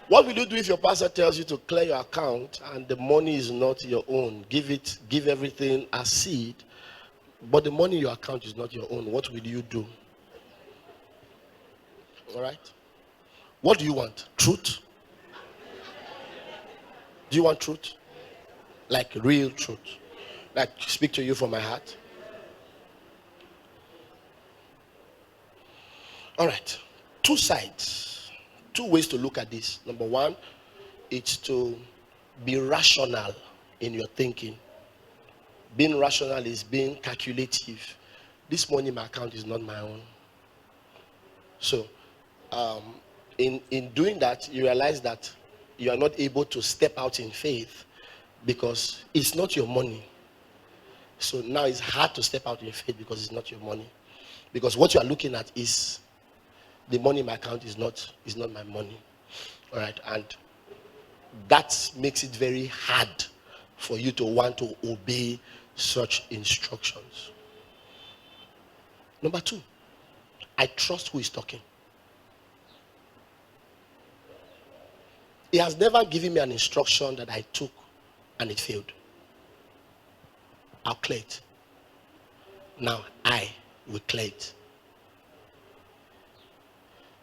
What will you do if your pastor tells you to clear your account and the money is not your own? Give everything as seed, but the money in your account is not your own. What will you do? All right. What do you want? Truth? Do you want truth? Like real truth? Like speak to you from my heart? All right. Two sides. Two ways to look at this. Number one, it's to be rational in your thinking. Being rational is being calculative. This money in my account is not my own. So, in doing that, you realize that you are not able to step out in faith because it's not your money. So now it's hard to step out in faith because it's not your money. Because what you are looking at is the money in my account is not my money. All right, and that makes it very hard for you to want to obey such instructions. Number two, I trust who is talking. He has never given me an instruction that I took and it failed. I'll clear it. Now I will clear it.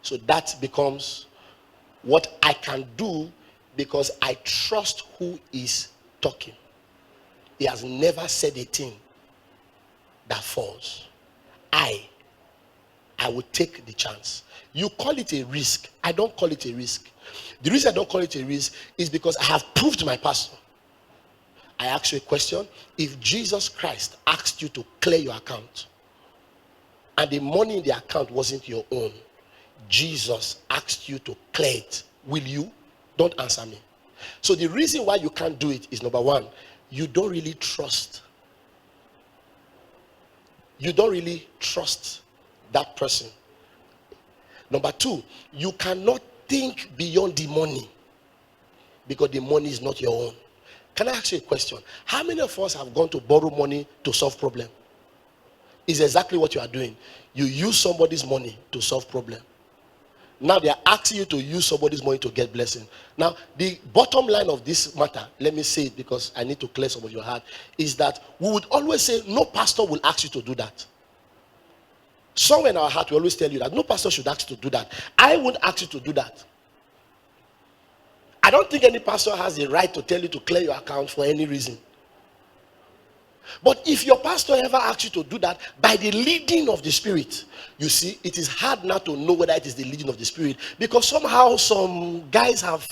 So that becomes what I can do because I trust who is talking. He has never said a thing that falls. I will take the chance. You call it a risk. I don't call it a risk. The reason I don't call it a risk is because I have proved my pastor. I ask you a question. If Jesus Christ asked you to clear your account and the money in the account wasn't your own, Jesus asked you to clear it, will you? Don't answer me. So the reason why you can't do it is number one, you don't really trust. You don't really trust that person. Number two, you cannot think beyond the money because the money is not your own. Can I ask you a question? How many of us have gone to borrow money to solve problem? It's exactly what you are doing. You use somebody's money to solve problem. Now they are asking you to use somebody's money to get blessing. Now the bottom line of this matter, let me say it because I need to clear some of your heart, is that we would always say no pastor will ask you to do that. Somewhere in our heart we always tell you that no pastor should ask you to do that. I won't ask you to do that. I don't think any pastor has the right to tell you to clear your account for any reason. But if your pastor ever asks you to do that by the leading of the Spirit, you see, it is hard now to know whether it is the leading of the Spirit because somehow some guys have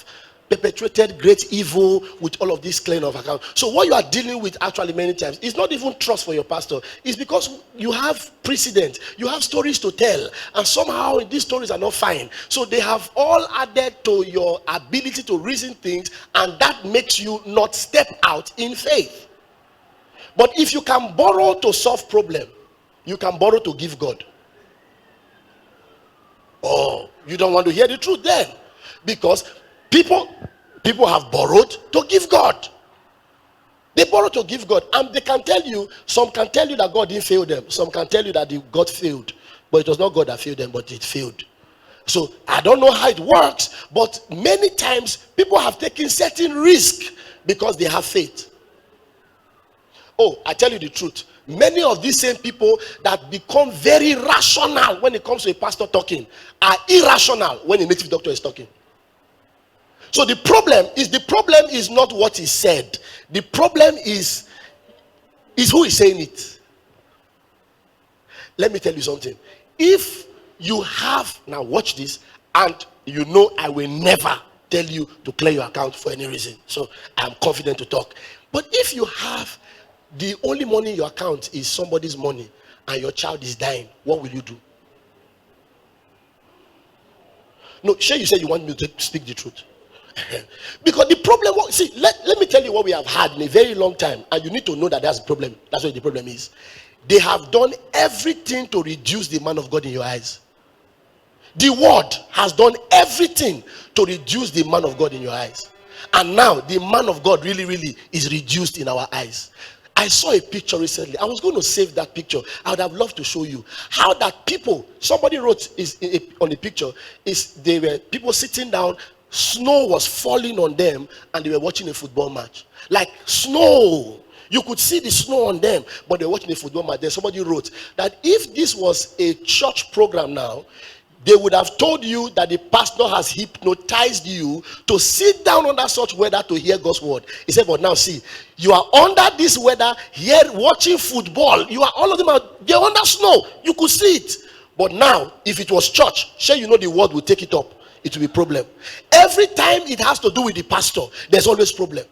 perpetrated great evil with all of this clearing of account. So what you are dealing with actually many times is not even trust for your pastor. It's because you have precedent, you have stories to tell, and somehow these stories are not fine. So they have all added to your ability to reason things, and that makes you not step out in faith. But if you can borrow to solve problem, you can borrow to give God. Oh, you don't want to hear the truth then. Because people have borrowed to give God. They borrow to give God. And they can tell you, some can tell you that God didn't fail them. Some can tell you that God failed. But it was not God that failed them, but it failed. So I don't know how it works, but many times people have taken certain risk because they have faith. Oh, I tell you the truth. Many of these same people that become very rational when it comes to a pastor talking are irrational when a native doctor is talking. So the problem is not what is said. The problem is who is saying it. Let me tell you something. If you have, now watch this, and you know I will never tell you to clear your account for any reason. So I'm confident to talk. But if you have the only money in your account is somebody's money and your child is dying, what will you do? No, sure, you said you want me to speak the truth. Because the problem, see, let me tell you what we have had in a very long time, and you need to know that that's the problem. That's what the problem is. They have done everything to reduce the man of God in your eyes. The world has done everything to reduce the man of God in your eyes. And now the man of God really, really is reduced in our eyes. I saw a picture recently. I was going to save that picture. I would have loved to show you how that people, somebody wrote on the picture, they were people sitting down snow was falling on them and they were watching a football match. Like snow. You could see the snow on them, but they were watching a football match. Then somebody wrote that if this was a church program now, they would have told you that the pastor has hypnotized you to sit down under such weather to hear God's word. He said, but now see, you are under this weather here watching football. You are all of them they're under snow. You could see it. But now, if it was church, sure you know the word will take it up. It will be problem. Every time it has to do with the pastor, there's always problem.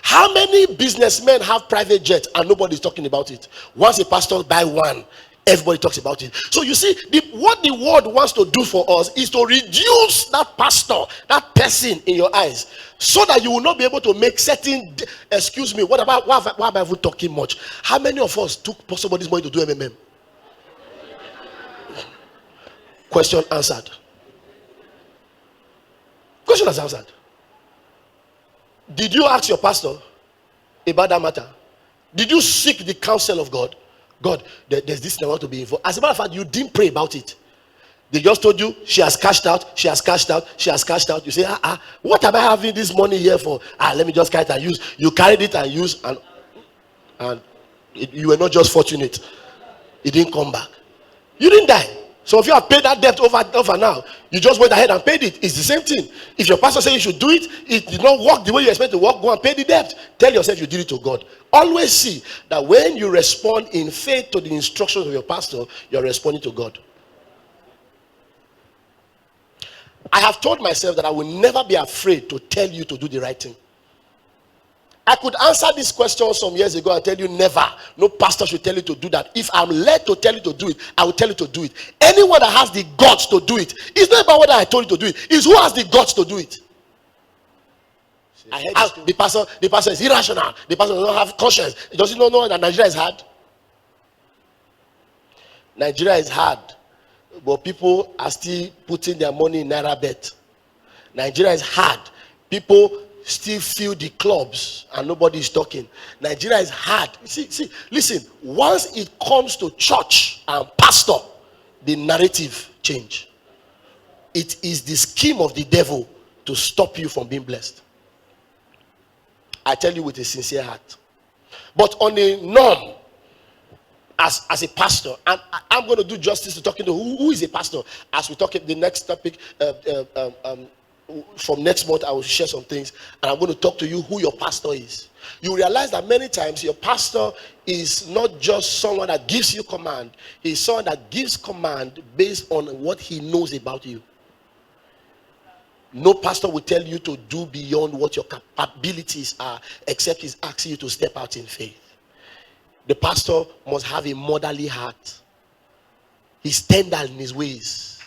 How many businessmen have private jets and nobody's talking about it? Once a pastor buy one, everybody talks about it. So you see, what the word wants to do for us is to reduce that pastor, that person in your eyes, so that you will not be able to make certain. Excuse me, why am I even talking much? How many of us took somebody's money to do MMM? Question answered. Question is answered. Did you ask your pastor about that matter? Did you seek the counsel of God? God, there's this thing I want to be involved. As a matter of fact, you didn't pray about it. They just told you she has cashed out, she has cashed out, she has cashed out. You say, what am I having this money here for? Let me just carry it and use. You carried it and used, and you were not just fortunate. It didn't come back. You didn't die. So if you have paid that debt over now, you just went ahead and paid it. It's the same thing. If your pastor says you should do it, it did not work the way you expect to work, go and pay the debt. Tell yourself you did it to God. Always see that when you respond in faith to the instructions of your pastor, you're responding to God. I have told myself that I will never be afraid to tell you to do the right thing. I could answer this question some years ago and tell you never. No pastor should tell you to do that. If I'm led to tell you to do it, I will tell you to do it. Anyone that has the guts to do it, it's not about whether I told you to do it. It's who has the guts to do it. The pastor is irrational. The pastor does not have conscience. Does he not know that Nigeria is hard? Nigeria is hard. But people are still putting their money in Naira bet. Nigeria is hard. People still fill the clubs and nobody is talking. Nigeria is hard. See, listen, once it comes to church and pastor, the narrative change. It is the scheme of the devil to stop you from being blessed. I tell you with a sincere heart. But on a norm, as a pastor, and I'm going to do justice to talking to who is a pastor. As we talk the next topic, from next month I will share some things, and I'm going to talk to you who your pastor is. You realize that many times your pastor is not just someone that gives you command. He's someone that gives command based on what he knows about you. No pastor will tell you to do beyond what your capabilities are, except he's asking you to step out in faith. The pastor must have a motherly heart. He's tender in his ways.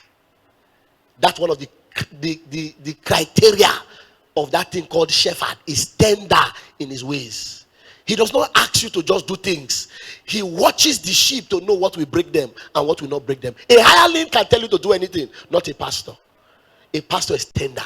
That's one of the criteria of that thing called shepherd, is tender in his ways. He does not ask you to just do things. He watches the sheep to know what will break them and what will not break them. A hireling can tell you to do anything, not a pastor. A pastor is tender.